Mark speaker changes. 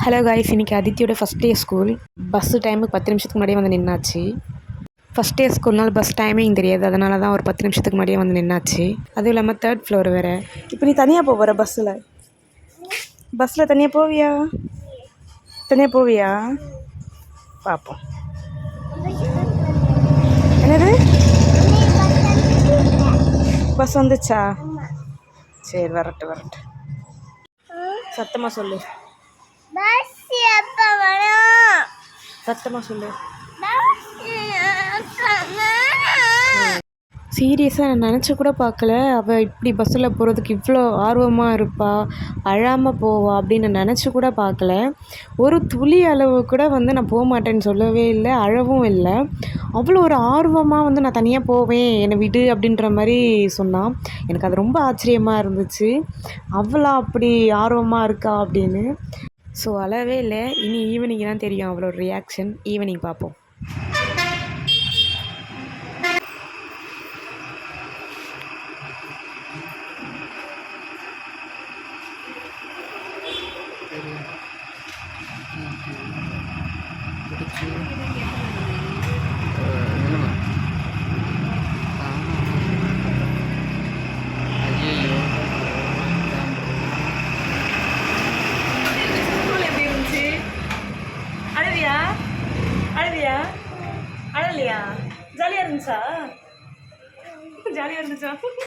Speaker 1: Hello guys, இன்றைக்கி அதித்தியோட first day school. Bus டைமுக்கு 10 நிமிஷத்துக்கு முன்னாடியே வந்து நின்னாச்சு. ஃபஸ்ட் டே ஸ்கூல்னால பஸ் டைமிங் தெரியாது, அதனால தான் ஒரு 10 நிமிஷத்துக்கு முன்னாடியே வந்து நின்னாச்சு. அதுவும் இல்லாமல் 3rd ஃப்ளோர் வேறு. இப்போ நீ தனியாக போகிற பஸ்ஸில் தனியாக போவியா பார்ப்போம். என்னது, பஸ் வந்துச்சா? சரி, வரட்டு. சத்தமாக சொல்லு. சீரியஸாக நான் நினச்சி கூட பார்க்கல அவள் இப்படி பஸ்ஸில் போகிறதுக்கு இவ்வளோ ஆர்வமாக இருப்பா, அழாமல் போவா அப்படின்னு நினச்சி கூட பார்க்கல. ஒரு துளி அளவு கூட வந்து நான் போக மாட்டேன்னு சொல்லவே இல்லை, அழவும் இல்லை. அவ்வளோ ஒரு ஆர்வமாக வந்து நான் தனியாக போவேன், என்னை விடு அப்படின்ற மாதிரி சொன்னான். எனக்கு அது ரொம்ப ஆச்சரியமாக இருந்துச்சு, அவ்வளோ அப்படி ஆர்வமாக இருக்கா அப்படின்னு. ஸோ அழவே இல்லை. இனி ஈவினிங் தான் தெரியும் அவளோட ரியாக்ஷன். ஈவினிங் பார்ப்போம். அழலையா? ஜாலியாக இருந்துச்சா?